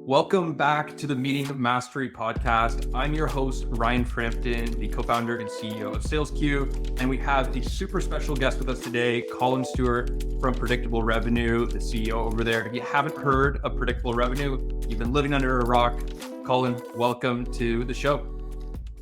Welcome back to the Meeting Mastery podcast. I'm your host, Ryan Frampton, the co-founder and CEO of SalesQ, and we have a super special guest with us today, Collin Stewart from Predictable Revenue, the CEO over there. If you haven't heard of Predictable Revenue, you've been living under a rock. Collin, welcome to the show.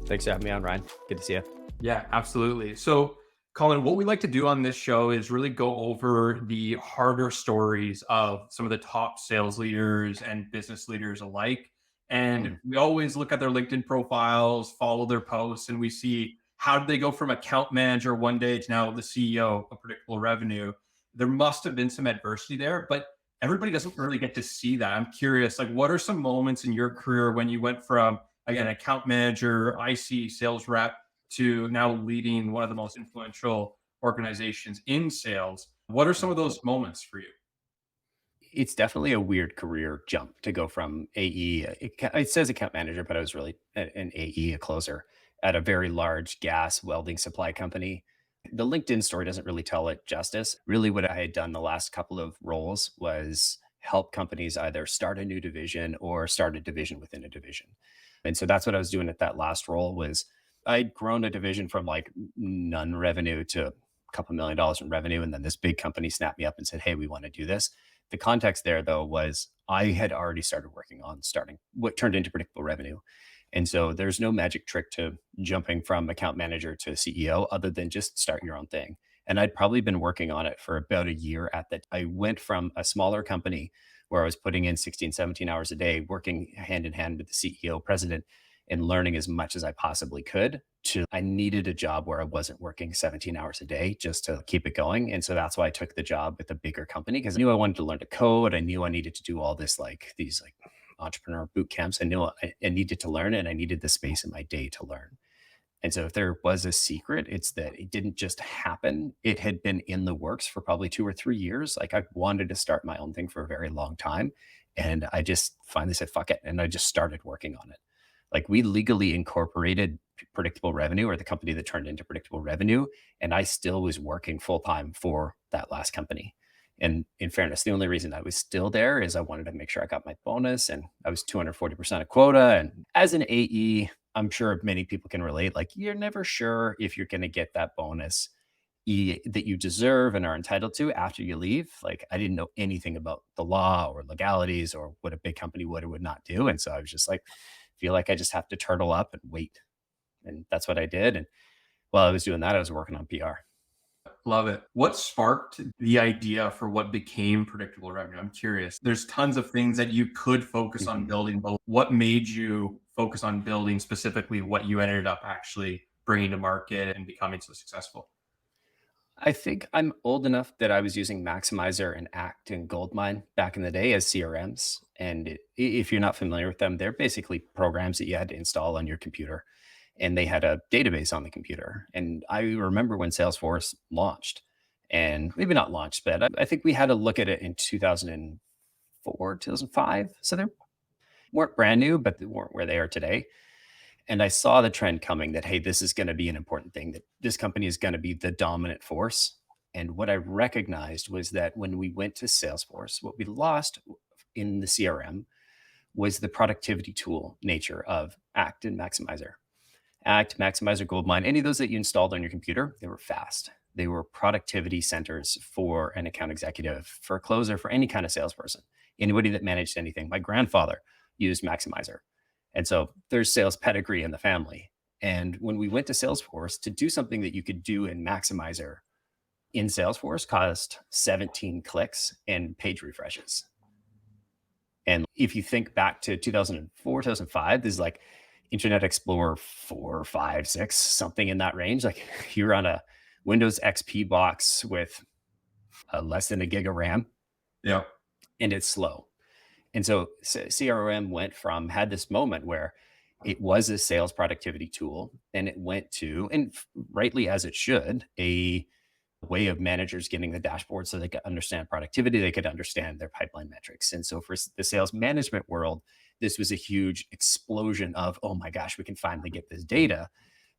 Thanks for having me on, Ryan. Good to see you. Yeah, absolutely. So, Collin, what we like to do on this show is really go over the harder stories of some of the top sales leaders and business leaders alike. And we always look at their LinkedIn profiles, follow their posts, and we see how did they go from account manager one day to now the CEO of Predictable Revenue. There must have been some adversity there, but everybody doesn't really get to see that. I'm curious, like, what are some moments in your career when you went from, again, account manager, IC, sales rep, to now leading one of the most influential organizations in sales? What are some of those moments for you? It's definitely a weird career jump to go from AE. It says account manager, but I was really an AE, a closer at a very large gas welding supply company. The LinkedIn story doesn't really tell it justice. Really, what I had done the last couple of roles was help companies either start a new division or start a division within a division. And so that's what I was doing at that last role was I'd grown a division from like none revenue to a couple $1 million in revenue. And then this big company snapped me up and said, "Hey, we want to do this." The context there, though, was I had already started working on starting what turned into Predictable Revenue. And so there's no magic trick to jumping from account manager to CEO other than just start your own thing. And I'd probably been working on it for about a year at that. I went from a smaller company where I was putting in 16, 17 hours a day, working hand in hand with the CEO, president, and learning as much as I possibly could to I needed a job where I wasn't working 17 hours a day just to keep it going. And so that's why I took the job with a bigger company because I knew I wanted to learn to code. I knew I needed to do all this these entrepreneur boot camps. I knew I needed to learn and I needed the space in my day to learn. And so if there was a secret, it's that it didn't just happen. It had been in the works for probably 2 or 3 years. Like I wanted to start my own thing for a very long time. And I just finally said, fuck it. And I just started working on it. Like we legally incorporated Predictable Revenue or the company that turned into Predictable Revenue. And I still was working full time for that last company. And in fairness, the only reason I was still there is I wanted to make sure I got my bonus and I was 240% of quota. And as an AE, I'm sure many people can relate. Like you're never sure if you're going to get that bonus that you deserve and are entitled to after you leave. Like I didn't know anything about the law or legalities or what a big company would or would not do. And so I was just like, feel like I just have to turtle up and wait. And that's what I did. And while I was doing that, I was working on PR. Love it. What sparked the idea for what became Predictable Revenue? I'm curious. There's tons of things that you could focus on building, but what made you focus on building specifically what you ended up actually bringing to market and becoming so successful? I think I'm old enough that I was using Maximizer and Act and Goldmine back in the day as CRMs. And if you're not familiar with them, they're basically programs that you had to install on your computer. And they had a database on the computer. And I remember when Salesforce launched, and maybe not launched, but I think we had to look at it in 2004, 2005. So they weren't brand new, but they weren't where they are today. And I saw the trend coming that, hey, this is going to be an important thing, that this company is going to be the dominant force. And what I recognized was that when we went to Salesforce, what we lost in the CRM was the productivity tool nature of Act and Maximizer. Act, Maximizer, Goldmine, any of those that you installed on your computer, they were fast. They were productivity centers for an account executive, for a closer, for any kind of salesperson, anybody that managed anything. My grandfather used Maximizer. And so there's sales pedigree in the family. And when we went to Salesforce to do something that you could do in Maximizer in Salesforce cost 17 clicks and page refreshes. And if you think back to 2004, 2005, this is like Internet Explorer 4, 5, 6, something in that range. Like you're on a Windows XP box with less than a gig of RAM. Yeah. And it's slow. And so CRM had this moment where it was a sales productivity tool and it went to, and rightly as it should, a way of managers getting the dashboard so they could understand productivity, they could understand their pipeline metrics. And so for the sales management world, this was a huge explosion of, oh my gosh, we can finally get this data.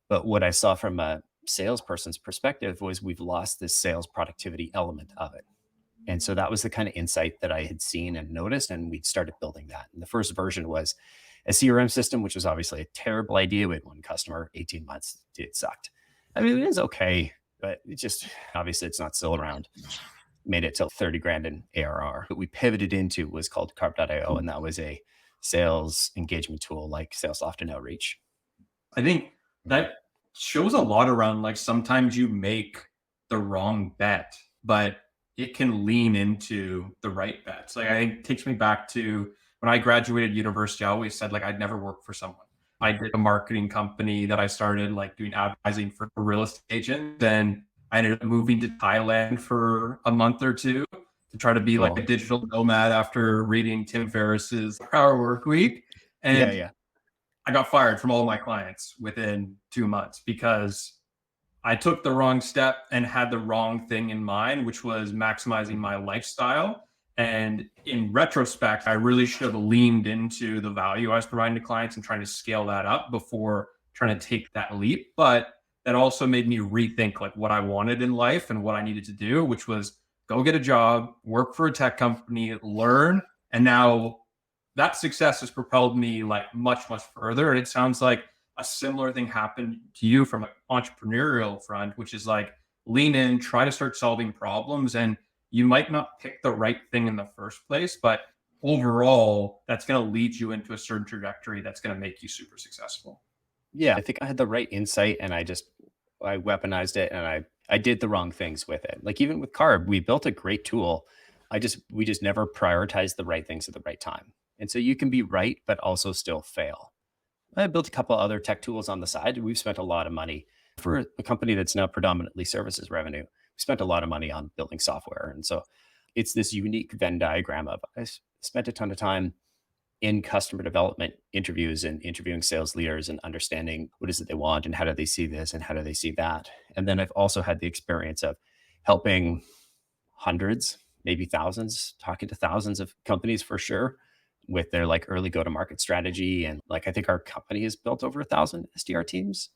But what I saw from a salesperson's perspective was we've lost this sales productivity element of it. And so that was the kind of insight that I had seen and noticed, and we started building that. And the first version was a CRM system, which was obviously a terrible idea. We had one customer, 18 months, it sucked. I mean, it was okay, but it just obviously it's not still around. Made it till 30 grand in ARR. What we pivoted into was called carb.io, and that was a sales engagement tool like SalesLoft and Outreach. I think that shows a lot around like sometimes you make the wrong bet, but it can lean into the right bets. Like I think it takes me back to when I graduated university, I always said like I'd never work for someone. I did a marketing company that I started like doing advertising for real estate agents. Then I ended up moving to Thailand for a month or two to try to be like a Cool. digital nomad after reading Tim Ferriss's Power Work Week. Yeah, And yeah. I got fired from all my clients within 2 months because I took the wrong step and had the wrong thing in mind, which was maximizing my lifestyle. And in retrospect, I really should have leaned into the value I was providing to clients and trying to scale that up before trying to take that leap. But that also made me rethink like what I wanted in life and what I needed to do, which was go get a job, work for a tech company, learn. And now that success has propelled me like much, much further. And it sounds like a similar thing happened to you from an entrepreneurial front, which is like lean in, try to start solving problems. And you might not pick the right thing in the first place, but overall, that's going to lead you into a certain trajectory that's going to make you super successful. Yeah, I think I had the right insight, and I weaponized it, and I did the wrong things with it. Like even with Carb, we built a great tool. We just never prioritized the right things at the right time. And so you can be right, but also still fail. I built a couple other tech tools on the side. We've spent a lot of money for a company that's now predominantly services revenue. We spent a lot of money on building software. And so it's this unique Venn diagram of spent a ton of time in customer development interviews and interviewing sales leaders and understanding what is it they want and how do they see this and how do they see that. And then I've also had the experience of helping hundreds, maybe thousands, talking to thousands of companies for sure with their like early go to market strategy. And like I think our company has built over 1,000 SDR teams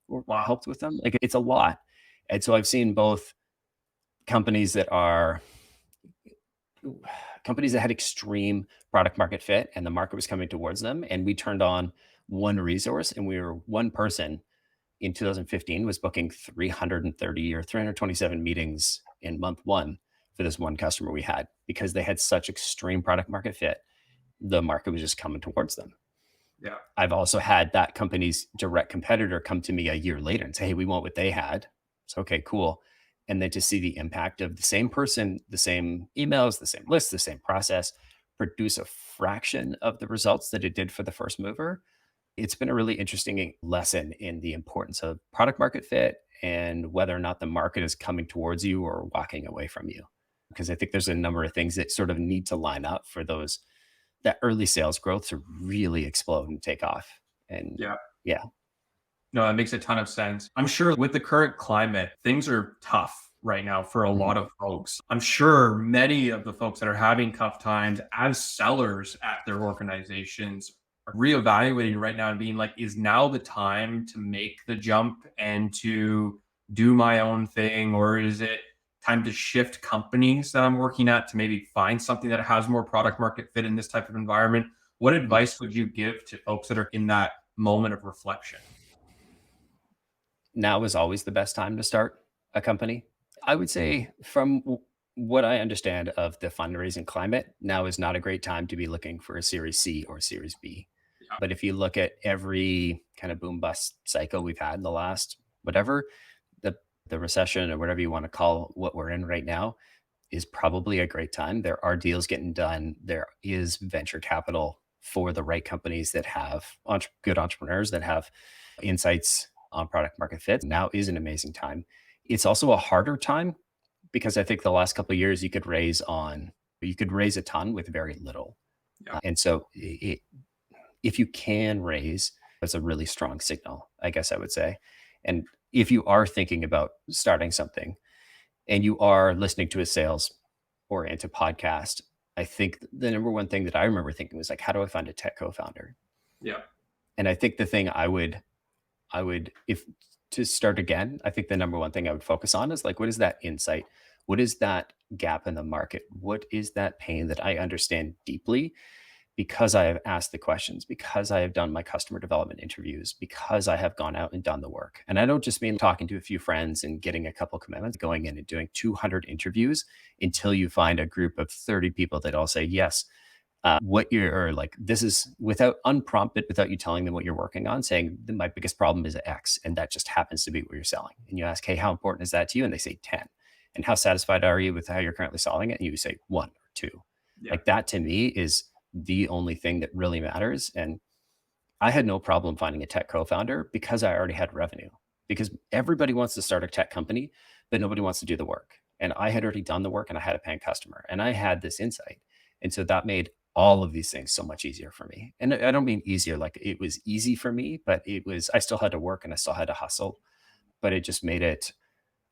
or Wow. helped with them. Like it's a lot. And so I've seen both companies that are companies that had extreme product market fit and the market was coming towards them. And we turned on one resource and we were one person in 2015 was booking 330 or 327 meetings in month one for this one customer we had because they had such extreme product market fit. The market was just coming towards them. Yeah. I've also had that company's direct competitor come to me a year later and say, hey, we want what they had. It's okay, cool. And then to see the impact of the same person, the same emails, the same list, the same process, produce a fraction of the results that it did for the first mover. It's been a really interesting lesson in the importance of product market fit and whether or not the market is coming towards you or walking away from you. Because I think there's a number of things that sort of need to line up for that early sales growth to really explode and take off. And Yeah. yeah. No, that makes a ton of sense. I'm sure with the current climate, things are tough right now for a Mhm. lot of folks. I'm sure many of the folks that are having tough times as sellers at their organizations are reevaluating right now and being like, is now the time to make the jump and to do my own thing? Or is it time to shift companies that I'm working at to maybe find something that has more product market fit in this type of environment? What advice would you give to folks that are in that moment of reflection? Now is always the best time to start a company. I would say from what I understand of the fundraising climate, now is not a great time to be looking for a Series C or Series B. Yeah. But if you look at every kind of boom bust cycle we've had in the last whatever, the the recession or whatever you want to call what we're in right now is probably a great time. There are deals getting done. There is venture capital for the right companies that have good entrepreneurs that have insights on product market fit. Now is an amazing time. It's also a harder time because I think the last couple of years you could raise a ton with very little. Yeah. And so if you can raise, that's a really strong signal, I guess I would say. And if you are thinking about starting something and you are listening to a sales oriented podcast, I think the number one thing that I remember thinking was like, how do I find a tech co-founder? Yeah. And I think the thing I would, if to start again, I think the number one thing I would focus on is like, what is that insight? What is that gap in the market? What is that pain that I understand deeply because I have asked the questions, because I have done my customer development interviews, because I have gone out and done the work. And I don't just mean talking to a few friends and getting a couple commitments, going in and doing 200 interviews until you find a group of 30 people that all say, yes, what you're or like this is without unprompted, without you telling them what you're working on, saying my biggest problem is X, and that just happens to be what you're selling. And you ask, hey, how important is that to you? And they say 10. And how satisfied are you with how you're currently solving it? And you say one or two. Yeah. Like that to me is the only thing that really matters. And I had no problem finding a tech co-founder because I already had revenue. Because everybody wants to start a tech company, but nobody wants to do the work. And I had already done the work and I had a paying customer and I had this insight. And so that made all of these things so much easier for me. And I don't mean easier like it was easy for me, but it was, I still had to work and I still had to hustle, but it just made it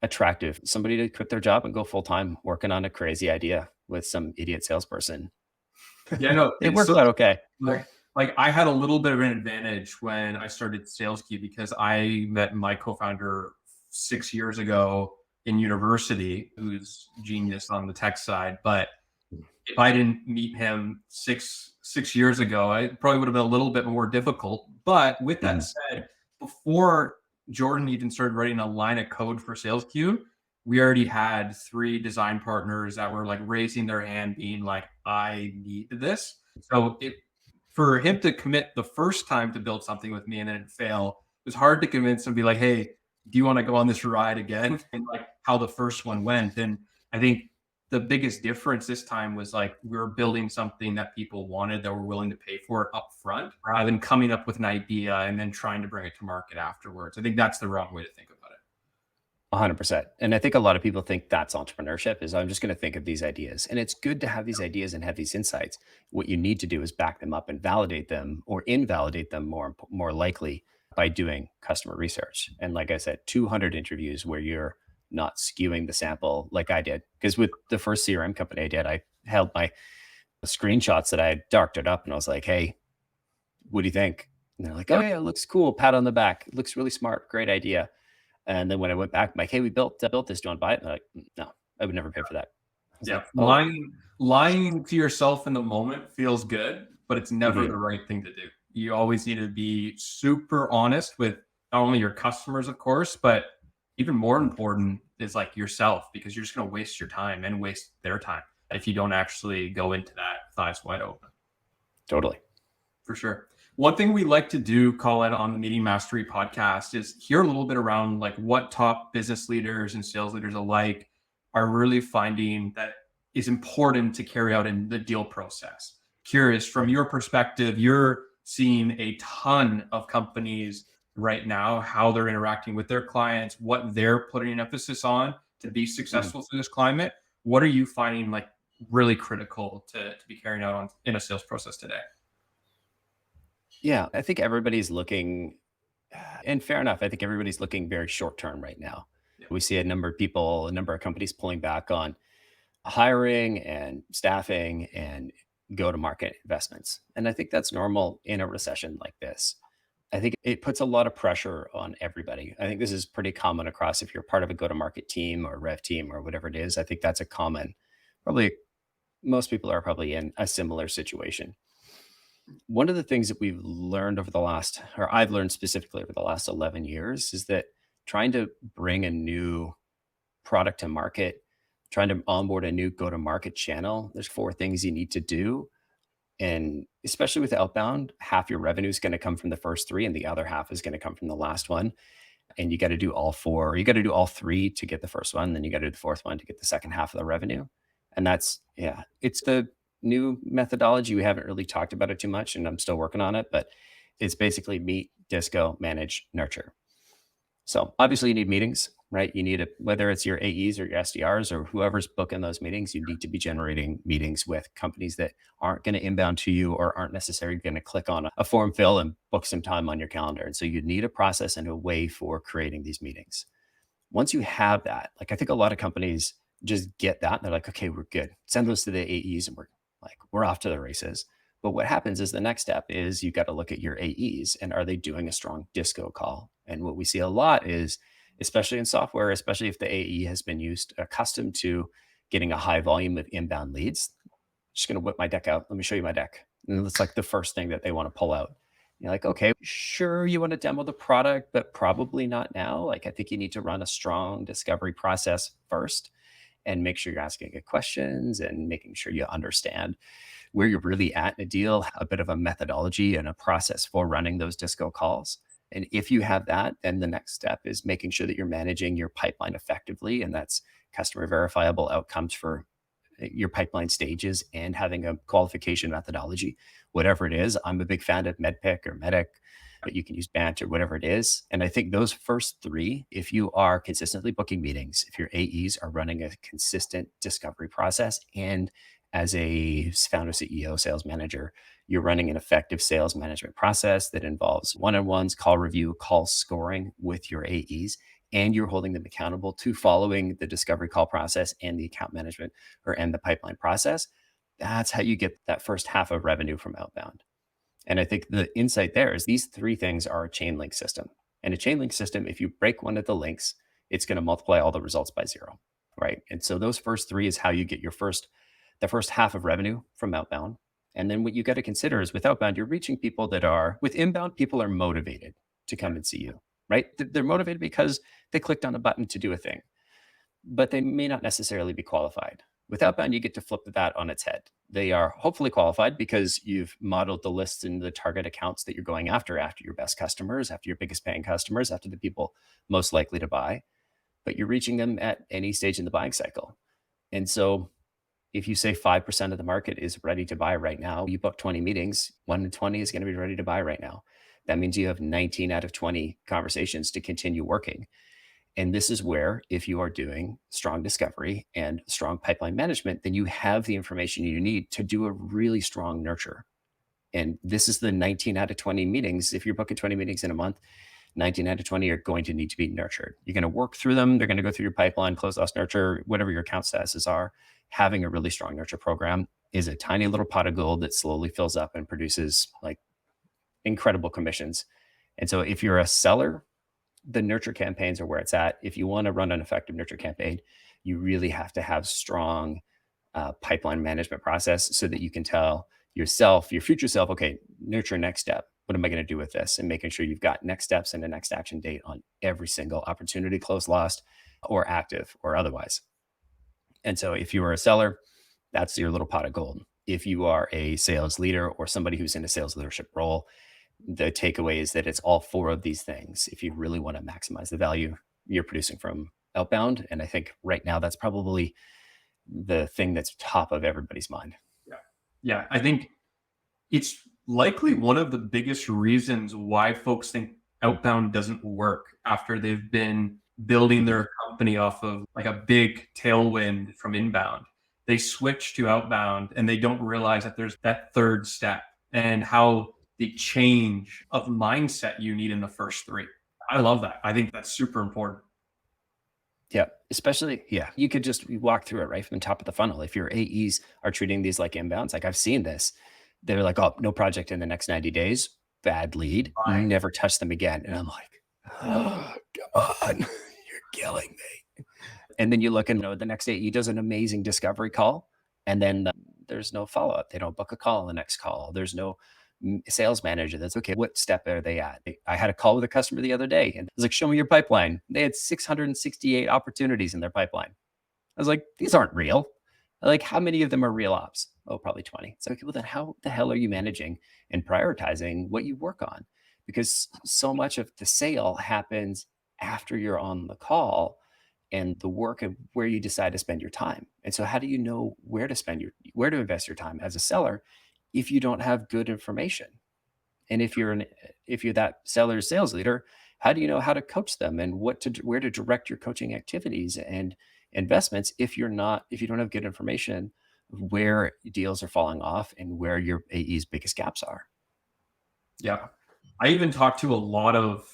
attractive. Somebody to quit their job and go full time working on a crazy idea with some idiot salesperson. Yeah, no, It worked out okay. like I had a little bit of an advantage when I started SalesQ because I met my co-founder 6 years ago in university, who's genius on the tech side. But if I didn't meet him six years ago, it probably would have been a little bit more difficult. But with that Mhm. said, before Jordan even started writing a line of code for SalesQ, we already had three design partners that were like raising their hand, being like, I need this. So for him to commit the first time to build something with me and then it fail, it was hard to convince him, be like, hey, do you want to go on this ride again? And like how the first one went. And I think the biggest difference this time was like we were building something that people wanted, that were willing to pay for it up front, rather than coming up with an idea and then trying to bring it to market afterwards. I think that's the wrong way to think about it. 100%. And I think a lot of people think that's entrepreneurship is I'm just going to think of these ideas. And it's good to have these ideas and have these insights. What you need to do is back them up and validate them or invalidate them more likely by doing customer research. And like I said, 200 interviews where you're not skewing the sample like I did. Because with the first CRM company I did, I held my screenshots that I had darked up and I was like, hey, what do you think? And they're like, oh Yep. yeah, it looks cool. Pat on the back. It looks really smart. Great idea. And then when I went back, I'm like, "Hey, we built this. Do you want to buy it?" And they're like, No, I would never pay for that." I was Yeah. like, "Oh, Lying to yourself in the moment feels good, but it's never mhm, the right thing to do. You always need to be super honest with not only your customers, of course, but even more mhm, important is like yourself, because you're just going to waste your time and waste their time if you don't actually go into that with eyes wide open. totally." For sure. One thing we like to do, Colin, on the Meeting Mastery podcast is hear a little bit around like what top business leaders and sales leaders alike are really finding that is important to carry out in the deal process. Curious, from your perspective, you're seeing a ton of companies right now, how they're interacting with their clients, what they're putting an emphasis on to be Mhm. successful through this climate. What are you finding like really critical to be carrying out on in a sales process today? Yeah, I think everybody's looking, and fair enough. I think everybody's looking very short term right now. Yeah. We see a number of people, a number of companies pulling back on hiring and staffing and go to market investments. And I think that's normal in a recession like this. I think it puts a lot of pressure on everybody. I think this is pretty common across if you're part of a go to market team or rev team or whatever it is. I think that's a common, probably most people are probably in a similar situation. One of the things that we've learned over the last, or I've learned specifically over the last 11 years, is that trying to bring a new product to market, trying to onboard a new go to market channel, there's four things you need to do. And especially with outbound, half your revenue is going to come from the first three, and the other half is going to come from the last one. And you got to do all four, or you got to do all three to get the first one. Then you got to do the fourth one to get the second half of the revenue. And that's, yeah, it's the new methodology. We haven't really talked about it too much, and I'm still working on it, but it's basically meet, disco, manage, nurture. So obviously you need meetings, right? You need a, whether it's your AEs or your SDRs or whoever's booking those meetings, you need to be generating meetings with companies that aren't going to inbound to you or aren't necessarily going to click on a form fill and book some time on your calendar. And so you need a process and a way for creating these meetings. Once you have that, like I think a lot of companies just get that and they're like, okay, we're good. Send those to the AEs and we're off to the races. But what happens is the next step is you got to look at your AEs and are they doing a strong disco call? And what we see a lot is especially in software, especially if the AE has been accustomed to getting a high volume of inbound leads. Just going to whip my deck out. Let me show you my deck. And it's like the first thing that they want to pull out. You're like, okay, sure, you want to demo the product, but probably not now. Like, I think you need to run a strong discovery process first and make sure you're asking good questions and making sure you understand where you're really at in a deal, a bit of a methodology and a process for running those disco calls. And if you have that, then the next step is making sure that you're managing your pipeline effectively. And that's customer verifiable outcomes for your pipeline stages and having a qualification methodology, whatever it is. I'm a big fan of MEDPIC or MEDIC, but you can use BANT or whatever it is. And I think those first three, if you are consistently booking meetings, if your AEs are running a consistent discovery process, and as a founder, CEO, sales manager, you're running an effective sales management process that involves one-on-ones, call review, call scoring with your AEs, and you're holding them accountable to following the discovery call process and the account management and the pipeline process. That's how you get that first half of revenue from outbound. And I think the insight there is these three things are a chain link system. And a chain link system, if you break one of the links, it's going to multiply all the results by 0, right? And so those first three is how you get the first half of revenue from outbound. And then what you got to consider is with outbound, you're reaching people with inbound, people are motivated to come and see you, right? They're motivated because they clicked on a button to do a thing, but they may not necessarily be qualified. With outbound, you get to flip that on its head. They are hopefully qualified because you've modeled the lists and the target accounts that you're going after your best customers, after your biggest paying customers, after the people most likely to buy, but you're reaching them at any stage in the buying cycle. And so if you say 5% of the market is ready to buy right now, you book 20 meetings, 1 in 20 is going to be ready to buy right now. That means you have 19 out of 20 conversations to continue working. And this is where, if you are doing strong discovery and strong pipeline management, then you have the information you need to do a really strong nurture. And this is the 19 out of 20 meetings. If you're booking 20 meetings in a month, 19 out of 20 are going to need to be nurtured. You're going to work through them. They're going to go through your pipeline, close, loss, nurture, whatever your account statuses are. Having a really strong nurture program is a tiny little pot of gold that slowly fills up and produces like incredible commissions. And so if you're a seller, the nurture campaigns are where it's at. If you want to run an effective nurture campaign, you really have to have strong pipeline management process so that you can tell yourself, your future self, okay, nurture next step. What am I going to do with this? And making sure you've got next steps and a next action date on every single opportunity, closed, lost, or active or otherwise. And so if you are a seller, that's your little pot of gold. If you are a sales leader or somebody who's in a sales leadership role, the takeaway is that it's all 4 of these things if you really want to maximize the value you're producing from outbound. And I think right now that's probably the thing that's top of everybody's mind. Yeah. I think it's likely one of the biggest reasons why folks think outbound doesn't work after they've been building their company off of like a big tailwind from inbound. They switch to outbound and they don't realize that there's that third step and how the change of mindset you need in the first 3. I love that. I think that's super important. Yeah, especially, you could just walk through it right from the top of the funnel. If your AEs are treating these like inbounds, like I've seen this, they're like, oh, no project in the next 90 days, bad lead, Bye. never touch them again. And I'm like, oh, come on, you're killing me. And then you look and the next AE does an amazing discovery call. And then there's no follow-up. They don't book a call on the next call. There's no sales manager that's okay. What step are they at? I had a call with a customer the other day and I was like, show me your pipeline. They had 668 opportunities in their pipeline. I was like, these aren't real. Like, how many of them are real ops? Oh, probably 20. It's okay. Well, then how the hell are you managing and prioritizing what you work on? Because so much of the sale happens after you're on the call and the work of where you decide to spend your time. And so how do you know where to invest your time as a seller if you don't have good information? And if you're that seller's sales leader, how do you know how to coach them and where to direct your coaching activities and investments if you don't have good information of where deals are falling off and where your AE's biggest gaps are? Yeah. I even talk to a lot of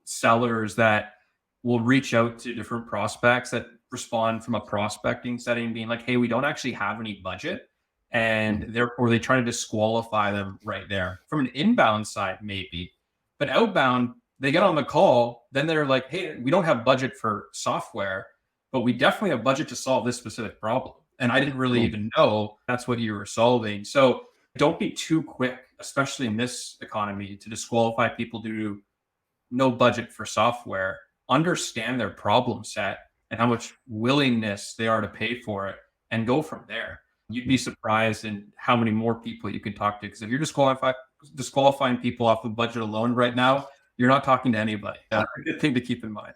sellers that will reach out to different prospects that respond from a prospecting setting being like, hey, we don't actually have any budget. And therefore they try to disqualify them right there. From an inbound side, maybe, but outbound, They get on the call, then they're like, hey, we don't have budget for software, but we definitely have budget to solve this specific problem. And I didn't really Cool. even know that's what you were solving. So don't be too quick, especially in this economy, to disqualify people due to no budget for software. Understand their problem set and how much willingness they are to pay for it and go from there. You'd be surprised in how many more people you can talk to. Because if you're disqualifying people off of budget alone right now, you're not talking to anybody. Yeah. That's a good thing to keep in mind.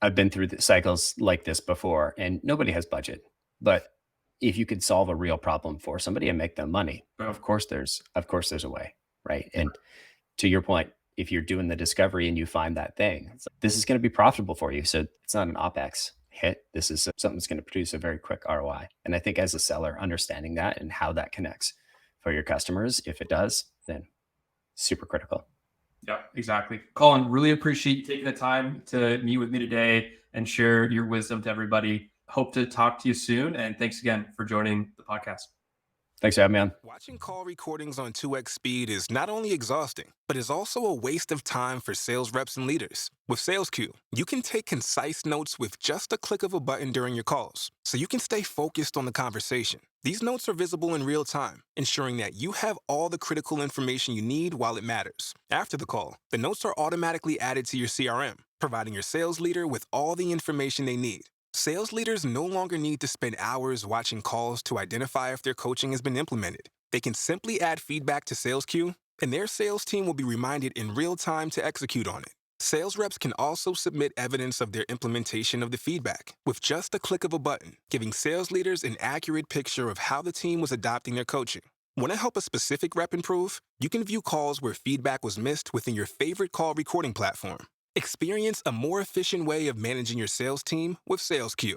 I've been through the cycles like this before, and nobody has budget. But if you could solve a real problem for somebody and make them money, of course there's a way, right? And to your point, if you're doing the discovery and you find that thing, this is going to be profitable for you. So it's not an OpEx hit. This is something that's going to produce a very quick ROI. And I think as a seller, understanding that and how that connects for your customers, if it does, then super critical. Yeah, exactly. Collin, really appreciate you taking the time to meet with me today and share your wisdom to everybody. Hope to talk to you soon. And thanks again for joining the podcast. Thanks for having me on. Watching call recordings on 2x speed is not only exhausting, but is also a waste of time for sales reps and leaders. With SalesQ, you can take concise notes with just a click of a button during your calls, so you can stay focused on the conversation. These notes are visible in real time, ensuring that you have all the critical information you need while it matters. After the call, the notes are automatically added to your CRM, providing your sales leader with all the information they need. Sales leaders no longer need to spend hours watching calls to identify if their coaching has been implemented. They can simply add feedback to SalesQ, and their sales team will be reminded in real time to execute on it. Sales reps can also submit evidence of their implementation of the feedback with just a click of a button, giving sales leaders an accurate picture of how the team was adopting their coaching. Want to help a specific rep improve? You can view calls where feedback was missed within your favorite call recording platform. Experience a more efficient way of managing your sales team with SalesQ.